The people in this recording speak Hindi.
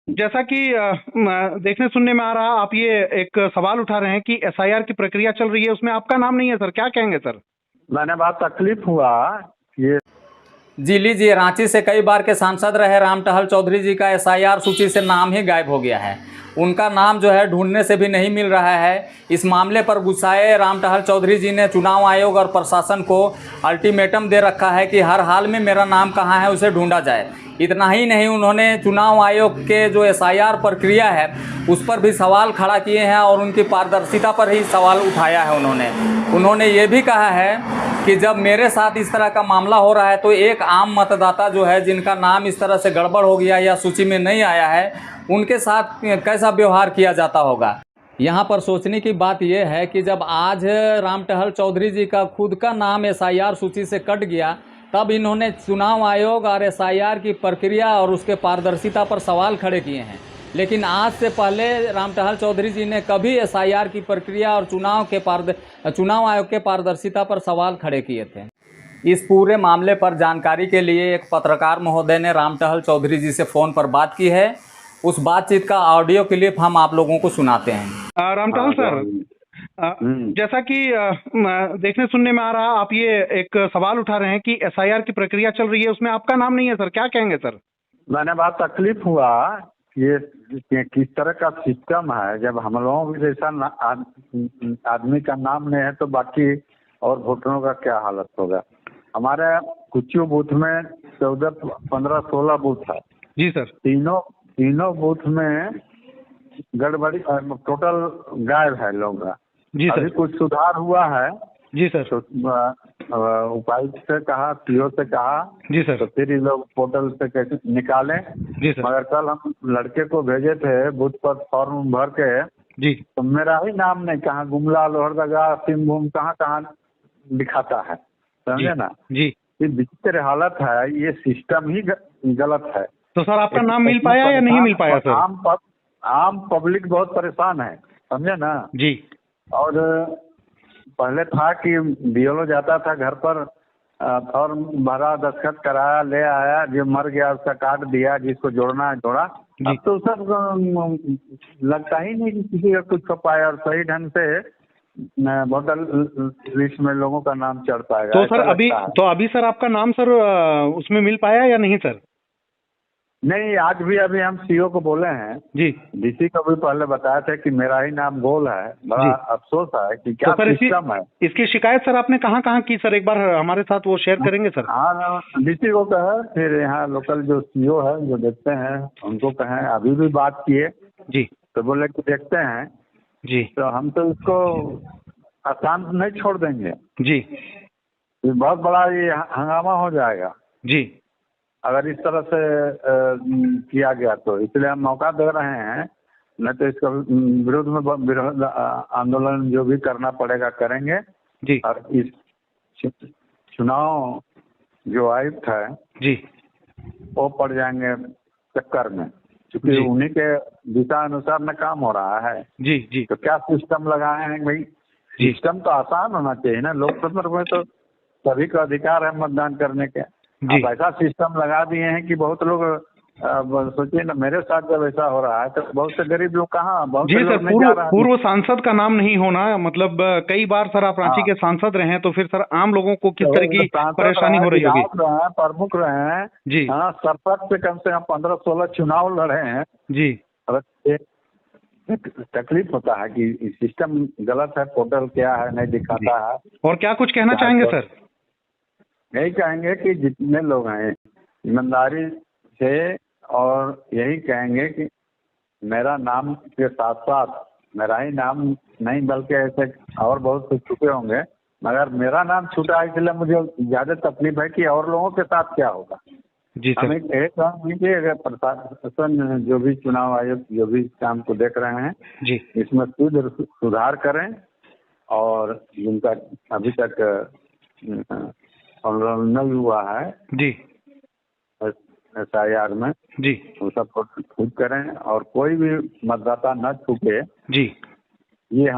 जैसा कि देखने सुनने में आ रहा, आप ये एक सवाल उठा रहे हैं कि एसआईआर की प्रक्रिया चल रही है, उसमें आपका नाम नहीं है सर, क्या कहेंगे सर? मैंने बहुत तकलीफ हुआ ये। जी लीजिए, रांची से कई बार के सांसद रहे राम टहल चौधरी जी का एसआईआर सूची से नाम ही गायब हो गया है। उनका नाम जो है ढूंढने से भी नहीं मिल रहा है। इस मामले पर गुस्साए राम टहल चौधरी जी ने चुनाव आयोग और प्रशासन को अल्टीमेटम दे रखा है कि हर हाल में मेरा नाम कहाँ है उसे ढूंढा जाए। इतना ही नहीं, उन्होंने चुनाव आयोग के जो एसआईआर प्रक्रिया है उस पर भी सवाल खड़ा किए हैं और उनकी पारदर्शिता पर ही सवाल उठाया है। उन्होंने ये भी कहा है कि जब मेरे साथ इस तरह का मामला हो रहा है तो एक आम मतदाता जो है जिनका नाम इस तरह से गड़बड़ हो गया या सूची में नहीं आया है, उनके साथ कैसा व्यवहार किया जाता होगा। यहाँ पर सोचने की बात यह है कि जब आज राम टहल चौधरी जी का खुद का नाम एसआईआर सूची से कट गया, तब इन्होंने चुनाव आयोग और एसआईआर की प्रक्रिया और उसके पारदर्शिता पर सवाल खड़े किए हैं। लेकिन आज से पहले राम टहल चौधरी जी ने कभी एसआईआर की प्रक्रिया और चुनाव आयोग के पारदर्शिता पर सवाल खड़े किए थे। इस पूरे मामले पर जानकारी के लिए एक पत्रकार महोदय ने राम टहल चौधरी जी से फ़ोन पर बात की है। उस बातचीत का ऑडियो क्लिप हम आप लोगों को सुनाते हैं। राम टहल सर, जैसा कि देखने सुनने में आ रहा, आप ये एक सवाल उठा रहे हैं कि एसआईआर की प्रक्रिया चल रही है, उसमें आपका नाम नहीं है सर, क्या कहेंगे सर? मैंने बहुत तकलीफ हुआ ये किस तरह का सिस्टम है। जब हम लोगों के जैसा आदमी का नाम नहीं है तो बाकी और वोटरों का क्या हालत होगा। हमारे कुछ बूथ में 14, 15, 16 बूथ है। जी सर। तीनों बूथ में गड़बड़ी, टोटल गायब है लोग। जी सर। अभी कुछ सुधार हुआ है। जी सर। उपायुक्त से कहा, सीओ से कहा। जी सर। तो फिर ये लोग पोर्टल से कैसे निकालें। जी सर। मगर कल हम लड़के को भेजे थे बूथ पर फॉर्म भर के, जी। तो मेरा ही नाम नहीं, कहाँ गुमला, लोहरदगा, सिंहभूम, कहाँ कहाँ दिखाता है, समझे ना। जी। ये विचित्र हालत है, ये सिस्टम ही गलत है। तो सर आपका नाम मिल पाया या नहीं मिल पाया सर? आम पब्लिक बहुत परेशान है, समझे ना जी। और पहले था कि बीएलओ जाता था घर पर, फॉर्म भरा, दस्तखत कराया, ले आया, जो मर गया उसका कार्ड दिया, जिसको जोड़ना है जोड़ा। अब तो सर लगता ही नहीं कि किसी का कुछ हो पाया और सही ढंग से वोटर लिस्ट में लोगों का नाम चढ़ पाएगा। तो सर अभी सर आपका नाम सर उसमें मिल पाया या नहीं सर? नहीं, आज भी अभी हम सीओ को बोले हैं जी। डीसी को भी पहले बताया था कि मेरा ही नाम गोल है। बड़ा अफसोस है कि क्या तो सिस्टम है। इसकी शिकायत सर आपने कहाँ कहाँ की सर, एक बार हमारे साथ वो शेयर करेंगे सर? हाँ, डीसी को कहे, फिर यहाँ लोकल जो सीओ है जो देखते हैं उनको कहें। अभी भी बात किए जी, तो बोले कि देखते हैं जी। तो हम तो इसको आसान नहीं छोड़ देंगे जी। ये बहुत बड़ा ये हंगामा हो जाएगा जी। अगर इस तरह से किया गया तो। इसलिए हम मौका दे रहे हैं, नहीं तो इसका विरोध में आंदोलन जो भी करना पड़ेगा करेंगे। जी। और इस चुनाव जो आयुक्त है जी, वो पड़ जाएंगे चक्कर में, क्योंकि उन्हीं के दिशा अनुसार में काम हो रहा है। जी। जी। तो क्या सिस्टम लगाए हैं भाई? सिस्टम तो आसान होना चाहिए ना। लोकतंत्र में तो सभी का अधिकार है मतदान करने के। अब ऐसा सिस्टम लगा दिए हैं कि बहुत लोग सोचिए ना, मेरे साथ जब ऐसा हो रहा है तो बहुत से गरीब लोग कहाँ, बहुत से लोग नहीं जा रहा है। पूर्व सांसद का नाम नहीं होना मतलब कई बार सर आप रांची के सांसद रहे हैं, तो फिर सर आम लोगों को किस तरह की परेशानी हो रही होगी? प्रमुख रहे हैं जी। हाँ, सरपंच से कम से कम 15-16 चुनाव लड़े हैं जी। तकलीफ होता है कि सिस्टम गलत है, पोर्टल क्या है नहीं दिखाता है। और क्या कुछ कहना चाहेंगे सर? यही कहेंगे कि जितने लोग हैं ईमानदारी से, और यही कहेंगे कि मेरा नाम के साथ साथ मेरा ही नाम नहीं बल्कि ऐसे और बहुत कुछ छुपे होंगे, मगर मेरा नाम छूटा, इसलिए मुझे ज्यादा तकलीफ है कि और लोगों के साथ क्या होगा। जी सर। हमें अगर प्रशासन जो भी चुनाव आयोग जो भी काम को देख रहे हैं जी, इसमें सुधार करें, और जिनका अभी तक आंदोलन नहीं हुआ है जी, एसआईआर में जी, वो सब खुद करें और कोई भी मतदाता न छूटे। जी। ये